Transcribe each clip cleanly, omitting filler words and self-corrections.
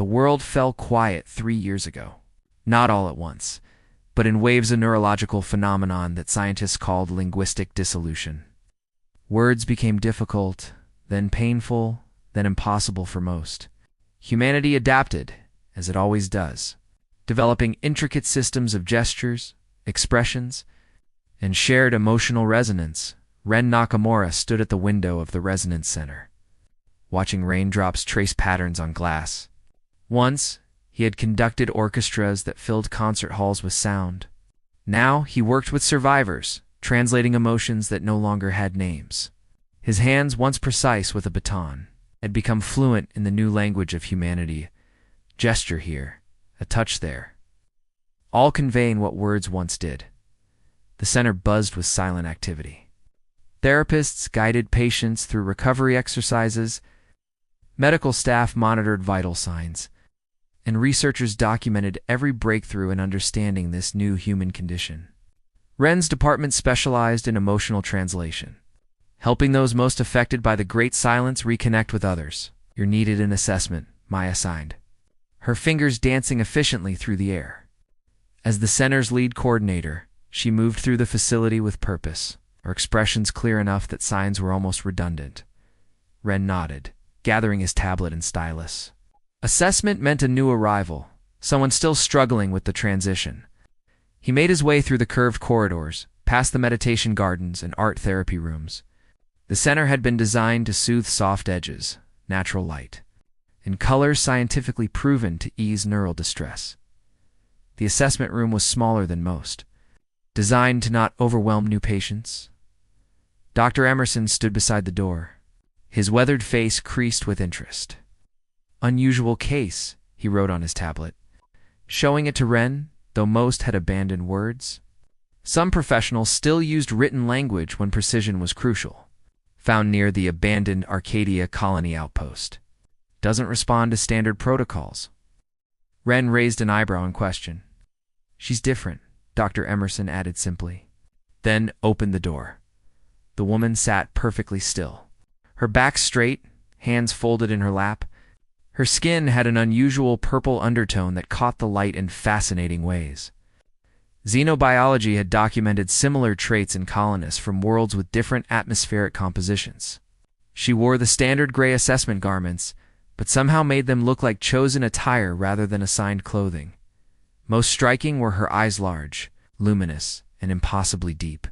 The world fell quiet 3 years ago. Not all at once, but in waves of neurological phenomenon that scientists called linguistic dissolution. Words became difficult, then painful, then impossible for most. Humanity adapted, as it always does, developing intricate systems of gestures, expressions, and shared emotional resonance. Ren Nakamura stood at the window of the resonance center, watching raindrops trace patterns on glass. Once, he had conducted orchestras that filled concert halls with sound. Now, he worked with survivors, translating emotions that no longer had names. His hands, once precise with a baton, had become fluent in the new language of humanity. Gesture here, a touch there, all conveying what words once did. The center buzzed with silent activity. Therapists guided patients through recovery exercises, medical staff monitored vital signs, and researchers documented every breakthrough in understanding this new human condition. Ren's department specialized in emotional translation, helping those most affected by the great silence reconnect with others. "You're needed in assessment," Maya signed, her fingers dancing efficiently through the air. As the center's lead coordinator, she moved through the facility with purpose, her expressions clear enough that signs were almost redundant. Ren nodded, gathering his tablet and stylus. Assessment meant a new arrival, someone still struggling with the transition. He made his way through the curved corridors, past the meditation gardens and art therapy rooms. The center had been designed to soothe soft edges, natural light, and colors scientifically proven to ease neural distress. The assessment room was smaller than most, designed to not overwhelm new patients. Dr. Emerson stood beside the door, his weathered face creased with interest. "Unusual case," he wrote on his tablet, showing it to Ren, though most had abandoned words. Some professionals still used written language when precision was crucial. Found near the abandoned Arcadia colony outpost. Doesn't respond to standard protocols. Ren raised an eyebrow in question. "She's different," Dr. Emerson added simply, then opened the door. The woman sat perfectly still, her back straight, hands folded in her lap. Her skin had an unusual purple undertone that caught the light in fascinating ways. Xenobiology had documented similar traits in colonists from worlds with different atmospheric compositions. She wore the standard gray assessment garments, but somehow made them look like chosen attire rather than assigned clothing. Most striking were her eyes, large, luminous, and impossibly deep.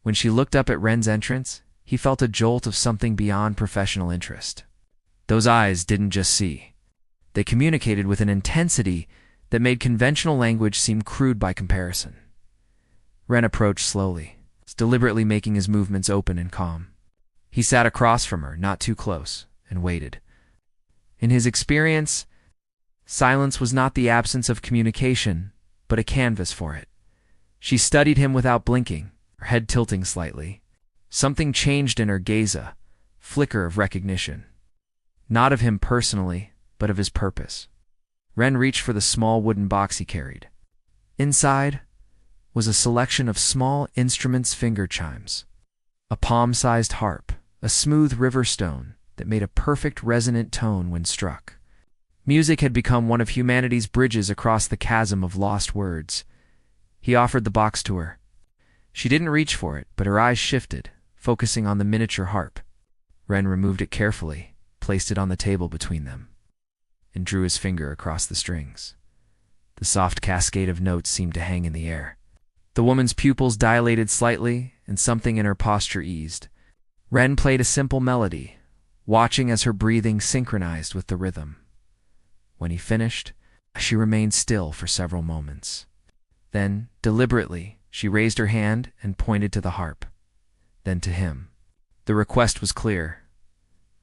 When she looked up at Ren's entrance, he felt a jolt of something beyond professional interest. Those eyes didn't just see. They communicated with an intensity that made conventional language seem crude by comparison. Ren approached slowly, deliberately making his movements open and calm. He sat across from her, not too close, and waited. In his experience, silence was not the absence of communication, but a canvas for it. She studied him without blinking, her head tilting slightly. Something changed in her gaze, a flicker of recognition. Not of him personally, but of his purpose. Ren reached for the small wooden box he carried. Inside was a selection of small instruments, finger chimes, a palm-sized harp, a smooth river stone that made a perfect resonant tone when struck. Music had become one of humanity's bridges across the chasm of lost words. He offered the box to her. She didn't reach for it, but her eyes shifted, focusing on the miniature harp. Ren removed it carefully, placed it on the table between them, and drew his finger across the strings. The soft cascade of notes seemed to hang in the air. The woman's pupils dilated slightly, and something in her posture eased. Ren played a simple melody, watching as her breathing synchronized with the rhythm. When he finished, she remained still for several moments. Then, deliberately, she raised her hand and pointed to the harp, then to him. The request was clear.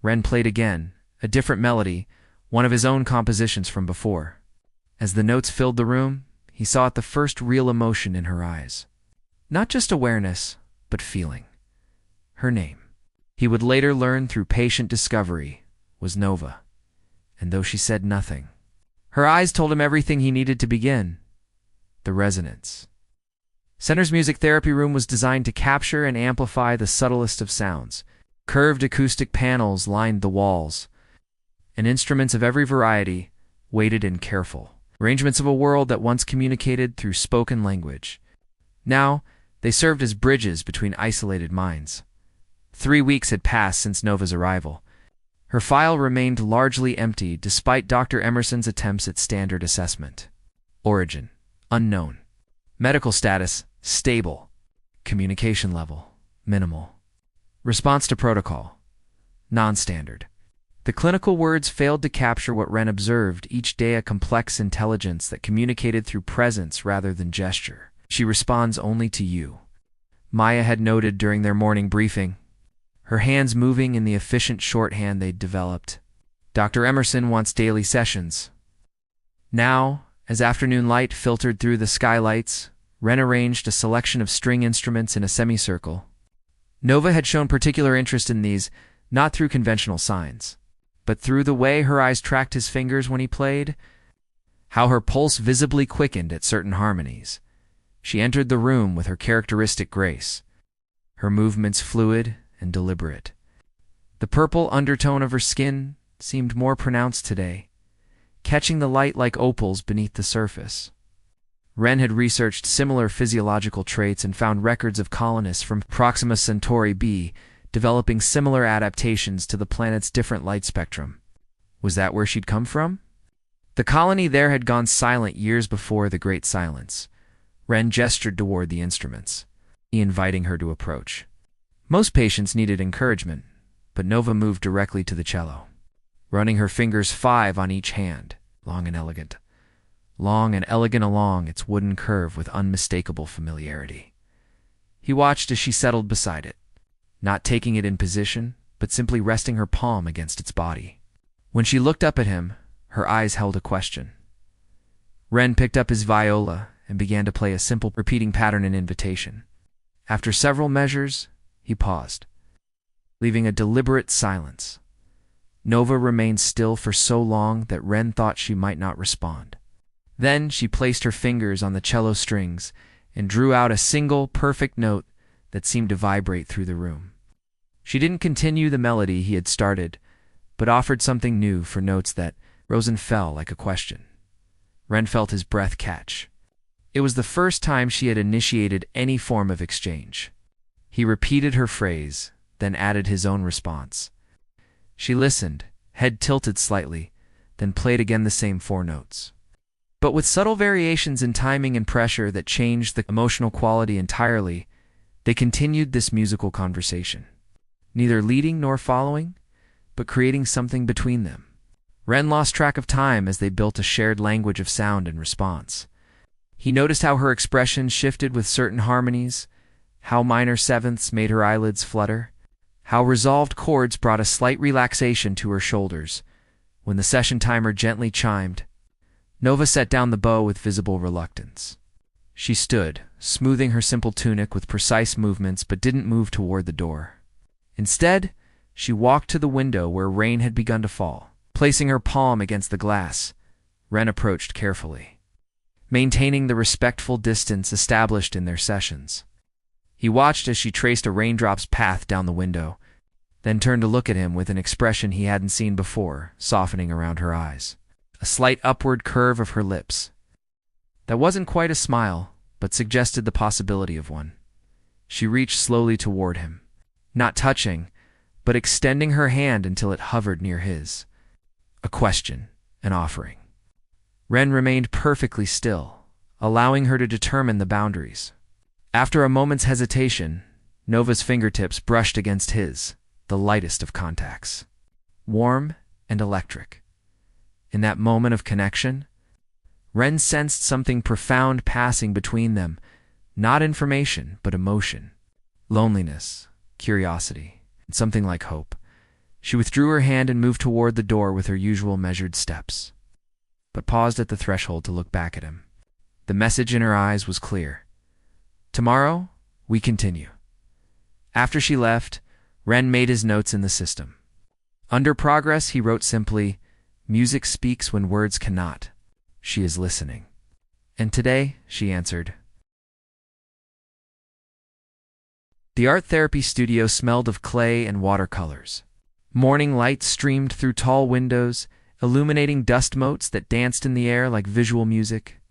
Ren played again, a different melody, one of his own compositions from before. As the notes filled the room, he saw at the first real emotion in her eyes. Not just awareness, but feeling. Her name, he would later learn through patient discovery, was Nova. And though she said nothing, her eyes told him everything he needed to begin. The resonance. Center's music therapy room was designed to capture and amplify the subtlest of sounds. Curved acoustic panels lined the walls, and instruments of every variety, weighted and careful. Arrangements of a world that once communicated through spoken language. Now, they served as bridges between isolated minds. 3 weeks had passed since Nova's arrival. Her file remained largely empty despite Dr. Emerson's attempts at standard assessment. Origin: unknown. Medical status: stable. Communication level: minimal. Response to protocol: non-standard. The clinical words failed to capture what Ren observed each day, a complex intelligence that communicated through presence rather than gesture. She responds only to you, Maya had noted during their morning briefing, her hands moving in the efficient shorthand they'd developed. Dr. Emerson wants daily sessions. Now, as afternoon light filtered through the skylights, Ren arranged a selection of string instruments in a semicircle. Nova had shown particular interest in these, not through conventional signs, but through the way her eyes tracked his fingers when he played, how her pulse visibly quickened at certain harmonies. She entered the room with her characteristic grace, her movements fluid and deliberate. The purple undertone of her skin seemed more pronounced today, catching the light like opals beneath the surface. Ren had researched similar physiological traits and found records of colonists from Proxima Centauri b developing similar adaptations to the planet's different light spectrum. Was that where she'd come from? The colony there had gone silent years before the Great Silence. Ren gestured toward the instruments, inviting her to approach. Most patients needed encouragement, but Nova moved directly to the cello, running her fingers 5 on each hand, long and elegant along its wooden curve with unmistakable familiarity. He watched as she settled beside it, not taking it in position, but simply resting her palm against its body. When she looked up at him, her eyes held a question. Ren picked up his viola and began to play a simple repeating pattern in invitation. After several measures, he paused, leaving a deliberate silence. Nova remained still for so long that Ren thought she might not respond. Then she placed her fingers on the cello strings and drew out a single, perfect note that seemed to vibrate through the room. She didn't continue the melody he had started, but offered something new for notes that rose and fell like a question. Ren felt his breath catch. It was the first time she had initiated any form of exchange. He repeated her phrase, then added his own response. She listened, head tilted slightly, then played again the same 4 notes. But with subtle variations in timing and pressure that changed the emotional quality entirely, they continued this musical conversation, neither leading nor following, but creating something between them. Ren lost track of time as they built a shared language of sound and response. He noticed how her expression shifted with certain harmonies, how minor sevenths made her eyelids flutter, how resolved chords brought a slight relaxation to her shoulders. When the session timer gently chimed, Nova set down the bow with visible reluctance. She stood, smoothing her simple tunic with precise movements, but didn't move toward the door. Instead, she walked to the window where rain had begun to fall. Placing her palm against the glass, Ren approached carefully, maintaining the respectful distance established in their sessions. He watched as she traced a raindrop's path down the window, then turned to look at him with an expression he hadn't seen before, softening around her eyes. A slight upward curve of her lips. That wasn't quite a smile, but suggested the possibility of one. She reached slowly toward him, not touching, but extending her hand until it hovered near his. A question, an offering. Ren remained perfectly still, allowing her to determine the boundaries. After a moment's hesitation, Nova's fingertips brushed against his, the lightest of contacts. Warm and electric. In that moment of connection, Ren sensed something profound passing between them, not information, but emotion. Loneliness, curiosity, and something like hope. She withdrew her hand and moved toward the door with her usual measured steps, but paused at the threshold to look back at him. The message in her eyes was clear. Tomorrow, we continue. After she left, Ren made his notes in the system. Under progress, he wrote simply, "Music speaks when words cannot. She is listening." And today, she answered. The art therapy studio smelled of clay and watercolors. Morning light streamed through tall windows, illuminating dust motes that danced in the air like visual music.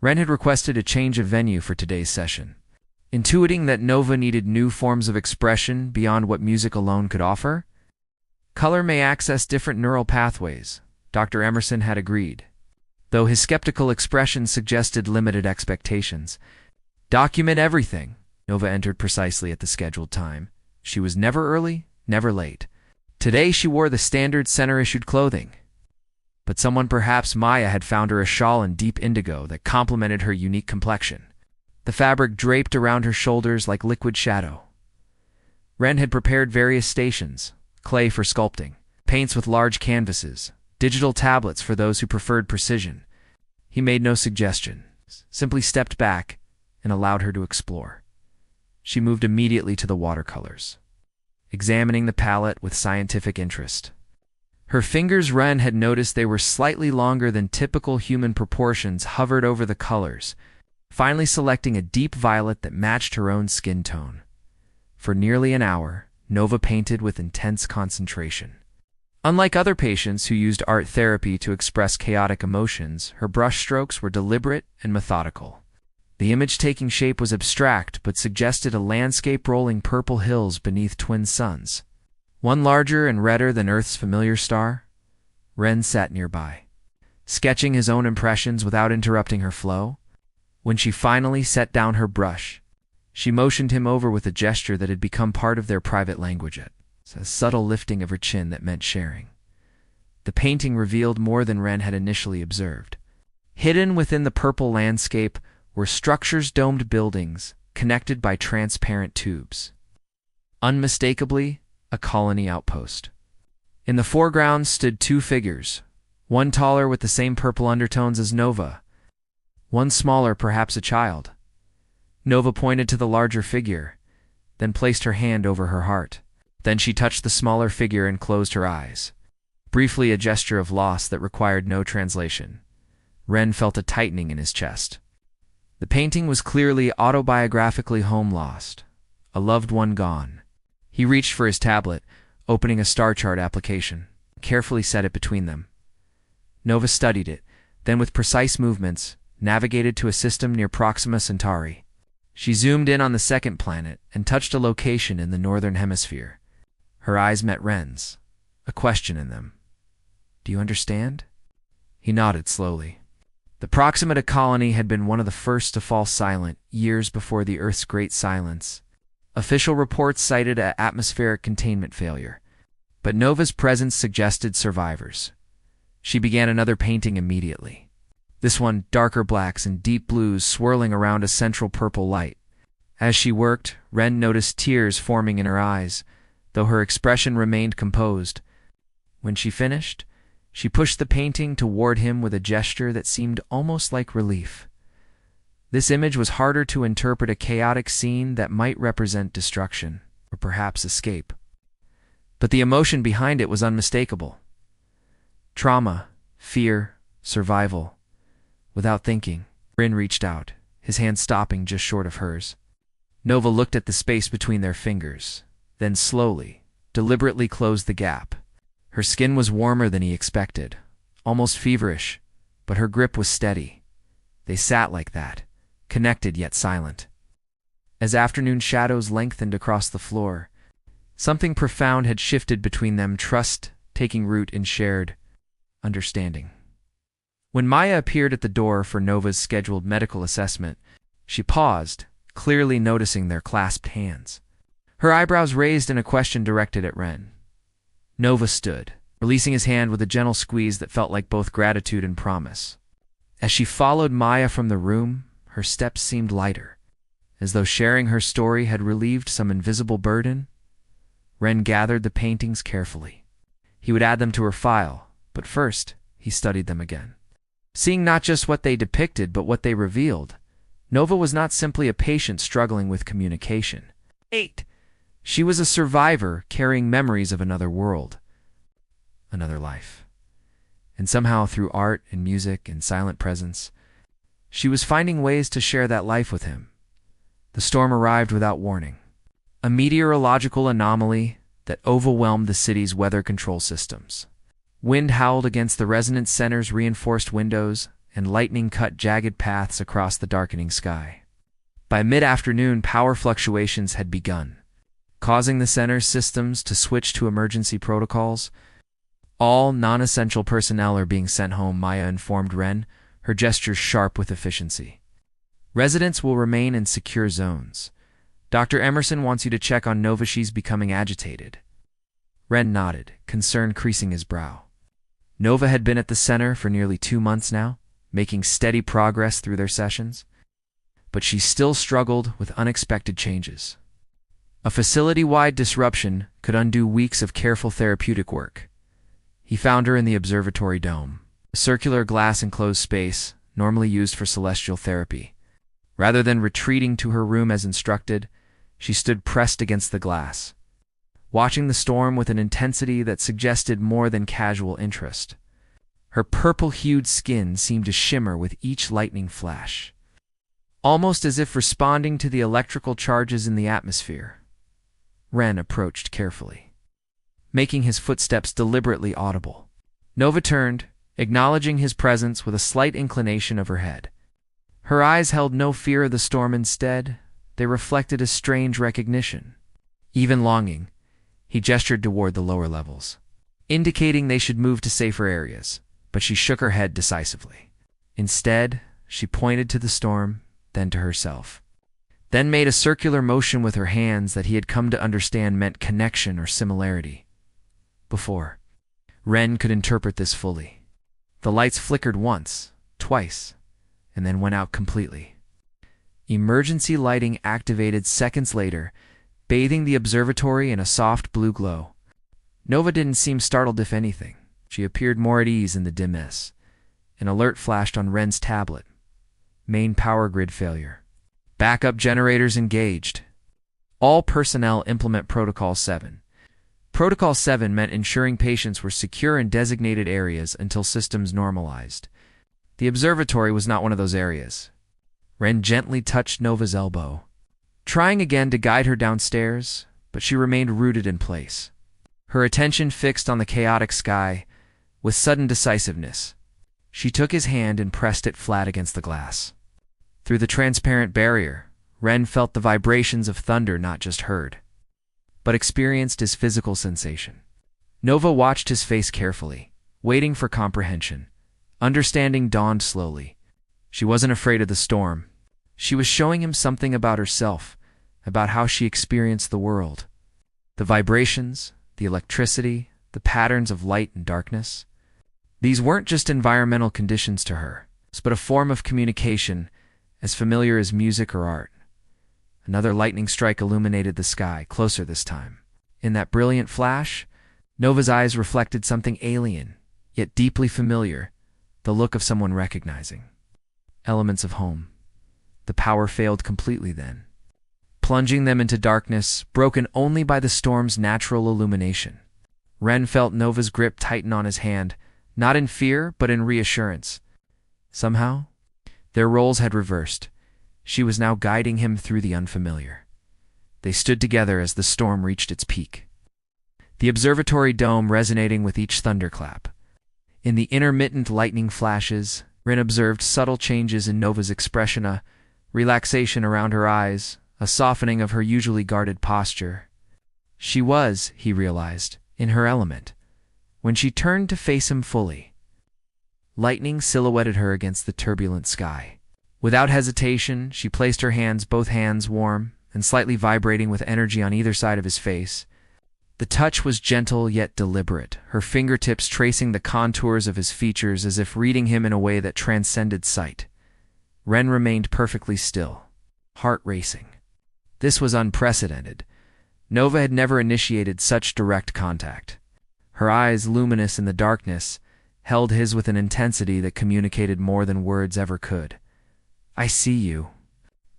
Ren had requested a change of venue for today's session. Intuiting that Nova needed new forms of expression beyond what music alone could offer, color may access different neural pathways, Dr. Emerson had agreed, though his skeptical expression suggested limited expectations. Document everything. Nova entered precisely at the scheduled time. She was never early, never late. Today she wore the standard center-issued clothing. But someone, perhaps Maya, had found her a shawl in deep indigo that complemented her unique complexion. The fabric draped around her shoulders like liquid shadow. Ren had prepared various stations: clay for sculpting, paints with large canvases, digital tablets for those who preferred precision. He made no suggestion, simply stepped back and allowed her to explore. She moved immediately to the watercolors, examining the palette with scientific interest. Her fingers, Ren had noticed they were slightly longer than typical human proportions, hovered over the colors, finally selecting a deep violet that matched her own skin tone. For nearly an hour, Nova painted with intense concentration. Unlike other patients who used art therapy to express chaotic emotions, her brushstrokes were deliberate and methodical. The image taking shape was abstract but suggested a landscape rolling purple hills beneath twin suns, one larger and redder than Earth's familiar star. Ren sat nearby, sketching his own impressions without interrupting her flow. When she finally set down her brush, she motioned him over with a gesture that had become part of their private language, a subtle lifting of her chin that meant sharing. The painting revealed more than Ren had initially observed. Hidden within the purple landscape were structures, domed buildings, connected by transparent tubes. Unmistakably, a colony outpost. In the foreground stood two figures, one taller with the same purple undertones as Nova, one smaller, perhaps a child. Nova pointed to the larger figure, then placed her hand over her heart. Then she touched the smaller figure and closed her eyes. Briefly, a gesture of loss that required no translation. Ren felt a tightening in his chest. The painting was clearly autobiographically home lost, a loved one gone. He reached for his tablet, opening a star chart application, carefully set it between them. Nova studied it, then with precise movements, navigated to a system near Proxima Centauri. She zoomed in on the second planet and touched a location in the northern hemisphere. Her eyes met Ren's, a question in them. "Do you understand?" He nodded slowly. The Proxima colony had been one of the first to fall silent years before the Earth's Great Silence. Official reports cited an atmospheric containment failure, but Nova's presence suggested survivors. She began another painting immediately. This one, darker blacks and deep blues swirling around a central purple light. As she worked, Ren noticed tears forming in her eyes, though her expression remained composed. When she finished, she pushed the painting toward him with a gesture that seemed almost like relief. This image was harder to interpret, a chaotic scene that might represent destruction, or perhaps escape. But the emotion behind it was unmistakable. Trauma, fear, survival. Without thinking, Rin reached out, his hand stopping just short of hers. Nova looked at the space between their fingers, then slowly, deliberately closed the gap. Her skin was warmer than he expected, almost feverish, but her grip was steady. They sat like that, connected yet silent. As afternoon shadows lengthened across the floor, something profound had shifted between them, trust taking root in shared understanding. When Maya appeared at the door for Nova's scheduled medical assessment, she paused, clearly noticing their clasped hands. Her eyebrows raised in a question directed at Ren. Nova stood, releasing his hand with a gentle squeeze that felt like both gratitude and promise. As she followed Maya from the room, her steps seemed lighter, as though sharing her story had relieved some invisible burden. Ren gathered the paintings carefully. He would add them to her file, but first, he studied them again. Seeing not just what they depicted, but what they revealed, Nova was not simply a patient struggling with communication. She was a survivor carrying memories of another world, another life. And somehow, through art and music and silent presence, she was finding ways to share that life with him. The storm arrived without warning, a meteorological anomaly that overwhelmed the city's weather control systems. Wind howled against the resonance center's reinforced windows, and lightning cut jagged paths across the darkening sky. By mid-afternoon, power fluctuations had begun, causing the center's systems to switch to emergency protocols. All non-essential personnel are being sent home, Maya informed Ren, her gestures sharp with efficiency. Residents will remain in secure zones. Dr. Emerson wants you to check on Nova. She's becoming agitated. Ren nodded, concern creasing his brow. Nova had been at the center for nearly 2 months now, making steady progress through their sessions. But she still struggled with unexpected changes. A facility-wide disruption could undo weeks of careful therapeutic work. He found her in the observatory dome, a circular glass-enclosed space normally used for celestial therapy. Rather than retreating to her room as instructed, she stood pressed against the glass, watching the storm with an intensity that suggested more than casual interest. Her purple-hued skin seemed to shimmer with each lightning flash, almost as if responding to the electrical charges in the atmosphere. Ren approached carefully, making his footsteps deliberately audible. Nova turned, acknowledging his presence with a slight inclination of her head. Her eyes held no fear of the storm. Instead, they reflected a strange recognition, even longing. He gestured toward the lower levels, indicating they should move to safer areas, but she shook her head decisively. Instead, she pointed to the storm, then to herself, then made a circular motion with her hands that he had come to understand meant connection or similarity. Before Ren could interpret this fully, the lights flickered once, twice, and then went out completely. Emergency lighting activated seconds later, bathing the observatory in a soft blue glow. Nova didn't seem startled. If anything, she appeared more at ease in the dimness. An alert flashed on Ren's tablet. Main power grid failure. Backup generators engaged. All personnel implement Protocol 7. Protocol 7 meant ensuring patients were secure in designated areas until systems normalized. The observatory was not one of those areas. Ren gently touched Nova's elbow, trying again to guide her downstairs, but she remained rooted in place, her attention fixed on the chaotic sky. With sudden decisiveness, she took his hand and pressed it flat against the glass. Through the transparent barrier, Ren felt the vibrations of thunder, not just heard, but experienced his physical sensation. Nova watched his face carefully, waiting for comprehension. Understanding dawned slowly. She wasn't afraid of the storm. She was showing him something about herself, about how she experienced the world. The vibrations, the electricity, the patterns of light and darkness. These weren't just environmental conditions to her, but a form of communication as familiar as music or art. Another lightning strike illuminated the sky, closer this time. In that brilliant flash, Nova's eyes reflected something alien, yet deeply familiar, the look of someone recognizing. Elements of home. The power failed completely then, plunging them into darkness, broken only by the storm's natural illumination. Ren felt Nova's grip tighten on his hand, not in fear, but in reassurance. Somehow, their roles had reversed. She was now guiding him through the unfamiliar. They stood together as the storm reached its peak, the observatory dome resonating with each thunderclap. In the intermittent lightning flashes, Ren observed subtle changes in Nova's expression, a relaxation around her eyes, a softening of her usually guarded posture. She was, he realized, in her element. When she turned to face him fully, lightning silhouetted her against the turbulent sky. Without hesitation, she placed her hands, both hands warm and slightly vibrating with energy, on either side of his face. The touch was gentle yet deliberate, her fingertips tracing the contours of his features as if reading him in a way that transcended sight. Ren remained perfectly still, heart racing. This was unprecedented. Nova had never initiated such direct contact. Her eyes, luminous in the darkness, held his with an intensity that communicated more than words ever could. "I see you.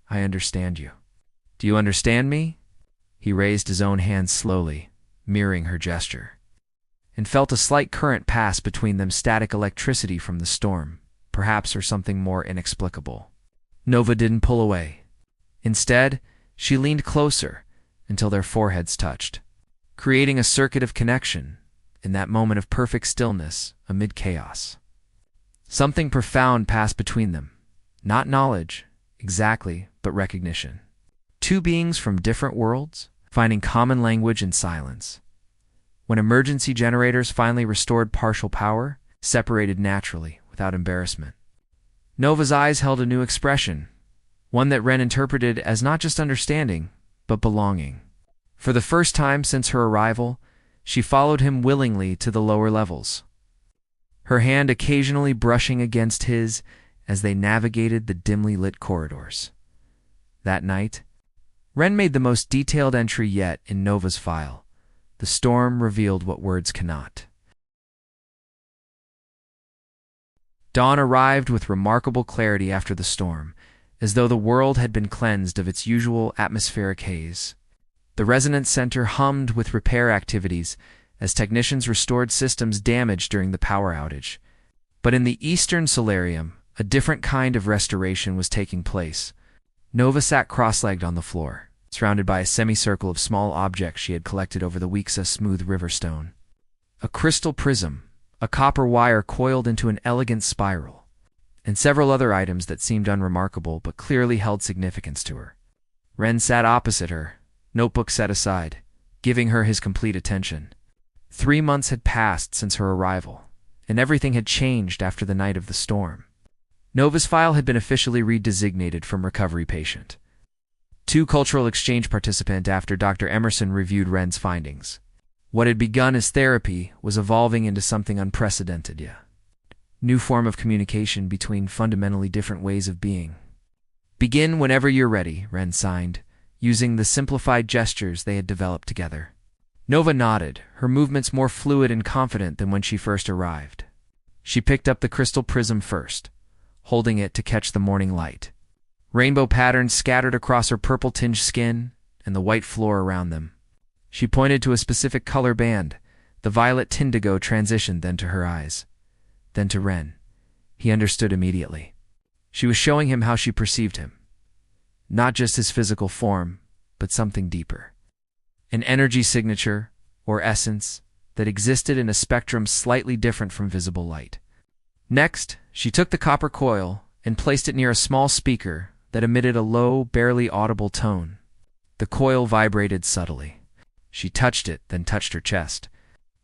I understand you. Do you understand me?" He raised his own hand slowly, mirroring her gesture, and felt a slight current pass between them, static electricity from the storm, perhaps, or something more inexplicable. Nova didn't pull away. Instead, she leaned closer until their foreheads touched, creating a circuit of connection, in that moment of perfect stillness amid chaos. Something profound passed between them. Not knowledge, exactly, but recognition. Two beings from different worlds, finding common language in silence. When emergency generators finally restored partial power, separated naturally, without embarrassment. Nova's eyes held a new expression, one that Ren interpreted as not just understanding, but belonging. For the first time since her arrival, she followed him willingly to the lower levels, her hand occasionally brushing against his as they navigated the dimly lit corridors. That night, Ren made the most detailed entry yet in Nova's file. The storm revealed what words cannot. Dawn arrived with remarkable clarity after the storm, as though the world had been cleansed of its usual atmospheric haze. The resonance center hummed with repair activities as technicians restored systems damaged during the power outage. But in the eastern solarium, a different kind of restoration was taking place. Nova sat cross-legged on the floor, surrounded by a semicircle of small objects she had collected over the weeks of smooth river stone. A crystal prism, a copper wire coiled into an elegant spiral, and several other items that seemed unremarkable but clearly held significance to her. Ren sat opposite her, notebook set aside, giving her his complete attention. 3 months had passed since her arrival, and everything had changed after the night of the storm. Nova's file had been officially redesignated from recovery patient to cultural exchange participant after Dr. Emerson reviewed Ren's findings. What had begun as therapy was evolving into something unprecedented, new form of communication between fundamentally different ways of being. Begin whenever you're ready, Ren signed, using the simplified gestures they had developed together. Nova nodded, her movements more fluid and confident than when she first arrived. She picked up the crystal prism first, holding it to catch the morning light. Rainbow patterns scattered across her purple-tinged skin and the white floor around them. She pointed to a specific color band. The violet tindigo transitioned then to her eyes, then to Ren. He understood immediately. She was showing him how she perceived him. Not just his physical form, but something deeper. An energy signature, or essence, that existed in a spectrum slightly different from visible light. Next, she took the copper coil and placed it near a small speaker that emitted a low, barely audible tone. The coil vibrated subtly. She touched it, then touched her chest,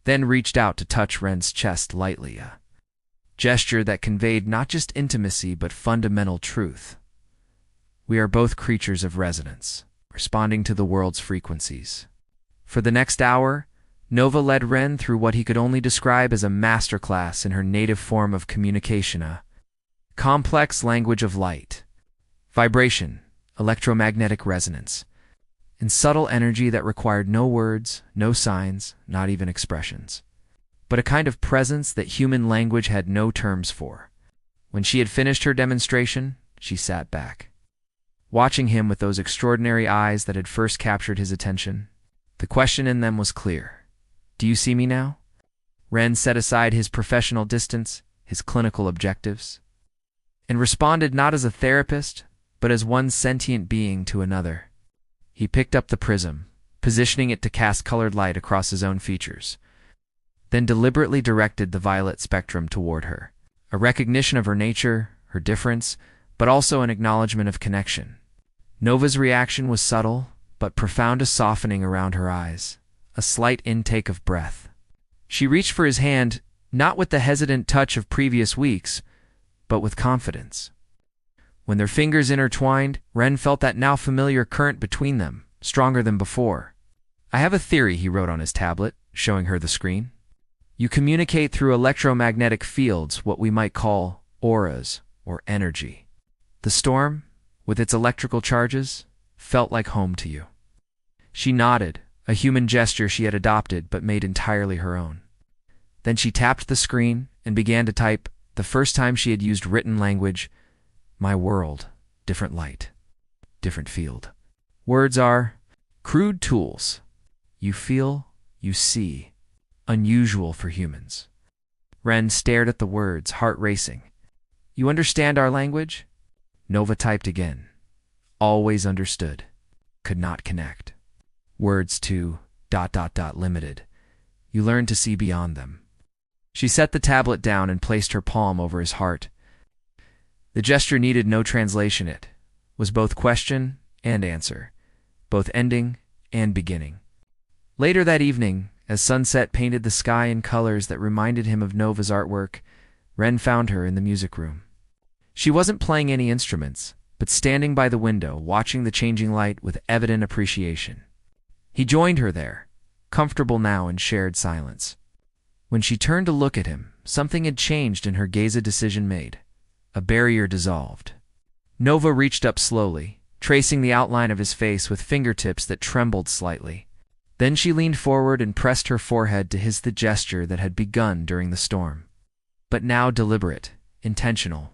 then reached out to touch Ren's chest lightly, a gesture that conveyed not just intimacy but fundamental truth. We are both creatures of resonance, responding to the world's frequencies. For the next hour, Nova led Ren through what he could only describe as a masterclass in her native form of communication, a complex language of light, vibration, electromagnetic resonance, and subtle energy that required no words, no signs, not even expressions, but a kind of presence that human language had no terms for. When she had finished her demonstration, she sat back, watching him with those extraordinary eyes that had first captured his attention. The question in them was clear. Do you see me now? Ren set aside his professional distance, his clinical objectives, and responded not as a therapist, but as one sentient being to another. He picked up the prism, positioning it to cast colored light across his own features, then deliberately directed the violet spectrum toward her, a recognition of her nature, her difference, but also an acknowledgement of connection. Nova's reaction was subtle, but profound, a softening around her eyes, a slight intake of breath. She reached for his hand, not with the hesitant touch of previous weeks, but with confidence. When their fingers intertwined, Ren felt that now familiar current between them, stronger than before. I have a theory, he wrote on his tablet, showing her the screen. You communicate through electromagnetic fields, what we might call auras, or energy. The storm, with its electrical charges, felt like home to you. She nodded, a human gesture she had adopted but made entirely her own. Then she tapped the screen and began to type, the first time she had used written language, my world, different light, different field. Words are crude tools. You feel, you see, unusual for humans. Ren stared at the words, heart racing. You understand our language? Nova typed again. Always understood. Could not connect. Words to ... limited. you learn to see beyond them. She set the tablet down and placed her palm over his heart. The gesture needed no translation. It was both question and answer, both ending and beginning. Later that evening, as sunset painted the sky in colors that reminded him of Nova's artwork, Ren found her in the music room. She wasn't playing any instruments, but standing by the window, watching the changing light with evident appreciation. He joined her there, comfortable now in shared silence. When she turned to look at him, something had changed in her gaze. A decision made. A barrier dissolved. Nova reached up slowly, tracing the outline of his face with fingertips that trembled slightly. Then she leaned forward and pressed her forehead to his, the gesture that had begun during the storm. But now deliberate, intentional.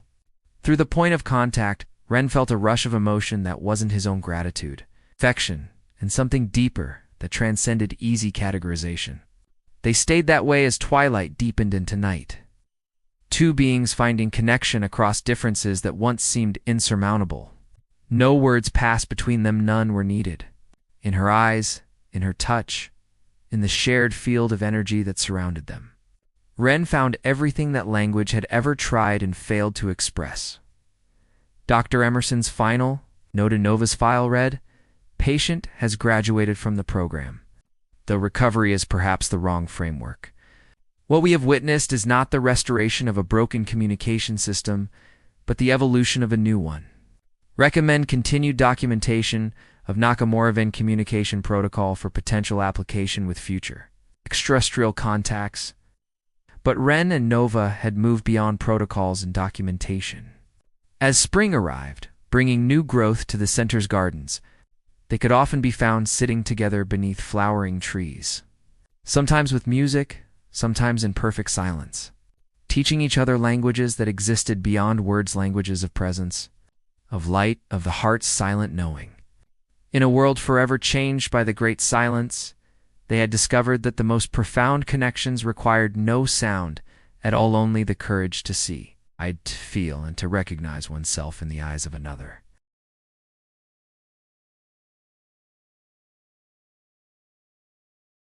Through the point of contact, Ren felt a rush of emotion that wasn't his own gratitude, affection, and something deeper that transcended easy categorization. They stayed that way as twilight deepened into night. Two beings finding connection across differences that once seemed insurmountable. No words passed between them, none were needed. In her eyes, in her touch, in the shared field of energy that surrounded them, Ren found everything that language had ever tried and failed to express. Dr. Emerson's final note in Nova's file read, "Patient has graduated from the program," though recovery is perhaps the wrong framework. What we have witnessed is not the restoration of a broken communication system, but the evolution of a new one. Recommend continued documentation of Nakamura-Venn communication protocol for potential application with future extraterrestrial contacts. But Ren and Nova had moved beyond protocols and documentation. As spring arrived, bringing new growth to the center's gardens, they could often be found sitting together beneath flowering trees, sometimes with music, sometimes in perfect silence, teaching each other languages that existed beyond words, languages of presence, of light, of the heart's silent knowing. In a world forever changed by the great silence, they had discovered that the most profound connections required no sound at all, only the courage to see, to feel, and to recognize oneself in the eyes of another.